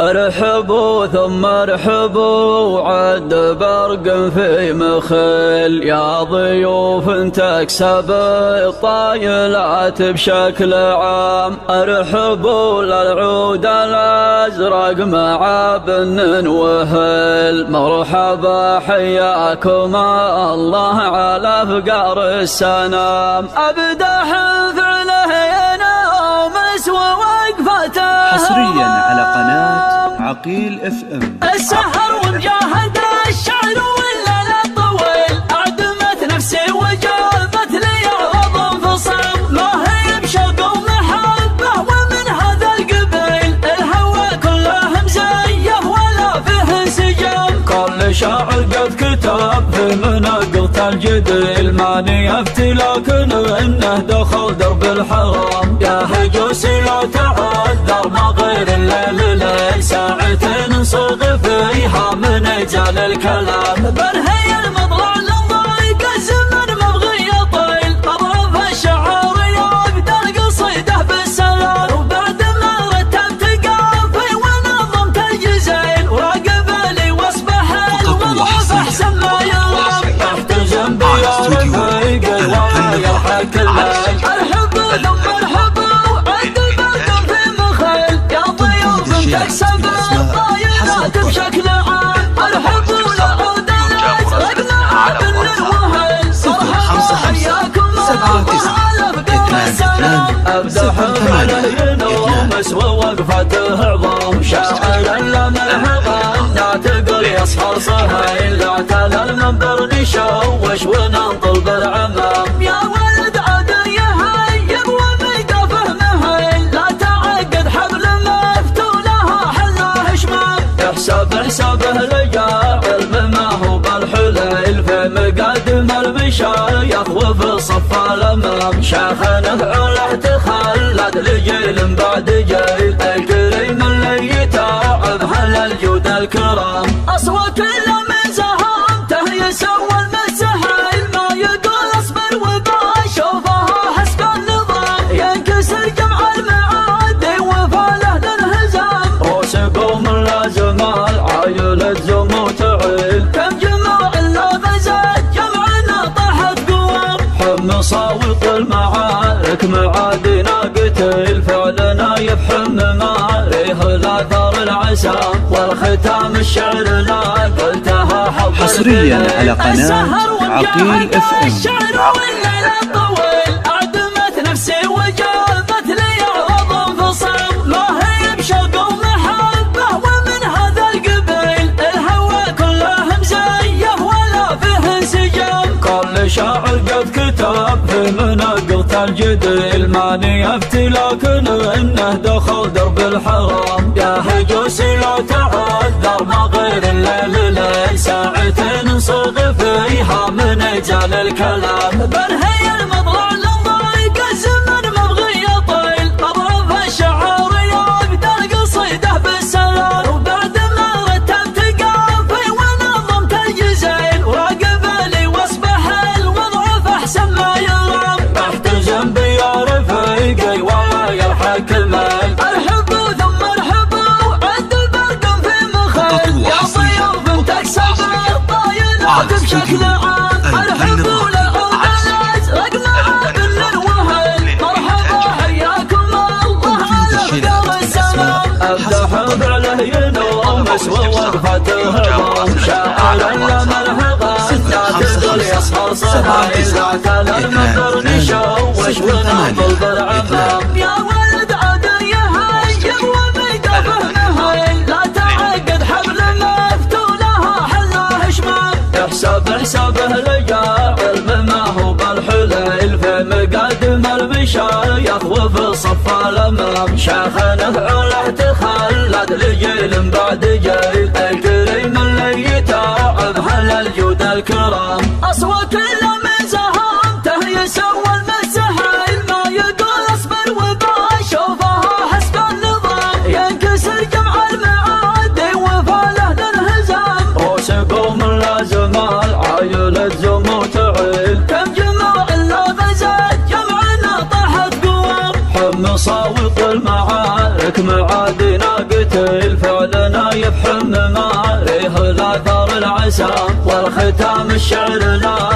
ارحبوا ثم ارحبوا عد برق في مخيل، يا ضيوف تكسب الطايلات بشكل عام. ارحبوا للعود الازرق مع بن وهل، مرحبا حياكم الله على فقار السنام. ابدا فعله ينام ووقفته حصريا على قناة عقيل FM. السهر ومجاهد الشعر والليل الطويل، أعدمت نفسي وجابت لي عوض انفصام. ما هي بشوق ومحبة ومن هذا القبيل، الهوى كله مزيه ولا فيه انسجام. كل شاعر قد كتب في مناقلة الجديل، ماني افتي لكن انه دخل درب الحرام. يا هجوسي لا تعذر ما غير الليل ليل، ساعتين نصغ فيها من اجال الكلام. برهي المطلع للضيق الزمن مبغي يطيل، اضرب الشعر يقدر قصيده بالسلام. وبعد ما رتبت قافي ونظمت الجزيل، وراقب لي واصبح الوظف احسن ما يرام. تحت جنبي يا رفيق ويرحك الليل. ارحبوا ثم ارحبوا عد برق في مخيل، يا ضيوف تكسب الطايلات بشكل عام. ارحبوا لعود الازرق مع بن وهل، مرحبا حياكم الله على فقار السلام. ابدا حمله ينومس ووقفته عظام، شاعر لمن نعتقل يصحر صهيل. اعتلى المنبر نشوش وننطل بالعمام. يا ولد عاد يهيب وميقافه مهيل، لا تعقد حبل مفتولها حلاه شمام. حسابه لجاعل بما هو بالحليل، في مقدم المشايخ وفي صف الامام. شيخنه عله تخلد لجيل بعد جيل، الكريم اللي يتعب هل الجود الكرام. اصوات كل من زهامته يسوى المسهيل، ما يقول اصبر وبشوفها حسب النظام. ينكسر جمع المعادي وفاله للهزام، روس قوم لازم العايل تزم وتعيل. كم جماع الا غزت جمعنا طاحت قوام، حم صاوط المعارك معادنا قتيل. فعلنا يفحم ماريه الاثار العسام، والختام الشعر لا قلتها حب. حصريا على قناة عقيل FM. الشعر والليل الطويل، أعدمت نفسي وجابت لي عوض انفصام. ما هي بشوق ومحبة ومن هذا القبيل، الهوى كله مزيه ولا فيه انسجام. كل شاعر قد كتب في مناقلة الجديل، ماني افتي لكن انه دخل درب الحرام. يا هجوسي لا تعذر ما غير الليل ليل، ساعتين نصغ فيها من اجال الكلام. برهي المطلع للضيق الزمن مبغي يطيل، اضرب الشعر يقدر قصيده بالسلام. وبعد ما رتبت قافي ونظمت الجزيل، وراقب لي واصبح الوضع فاحسن ما يرام. تحت جنبي يا رفيقي ويرحك الليل. ارحبوا ثم ارحبوا عد برق في مخيل، يا ضيوف تكسب الطايلات بشكل عام. ارحبوا لعود الازرق مع بن وهل، مرحبا حياكم الله على فقار السلام. ابدا فعله ينومس ووقفته عظام، شاعر لمن نعتقل يصحر صهيل. اعتلى المنبر نشوش وننطل بالعمام. يا ولد عاد يهيب وميقافه مهيل، لا تعقد حبل مفتولها حلاه شمام. حسابه لجاعل بما هو بالحليل، في مقدم المشايخ وفي صف الامام. شيخنه عله تخلد لجيل بعد جيل، الكريم اللي يتعب هل الجود الكرام. اصوات كل من زهامته يسوى المسهيل، ما يقول اصبر وبشوفها حسب النظام. ينكسر جمع المعادي وفاله للهزام، روس قوم لازم العايل تزم وتعيل. كم جماع الا غزت جمعنا طاحت قوام، حم صاوط المعارك معادنا قتيل. فعلا حمما ريه الأثر العسام والختام الشعر لا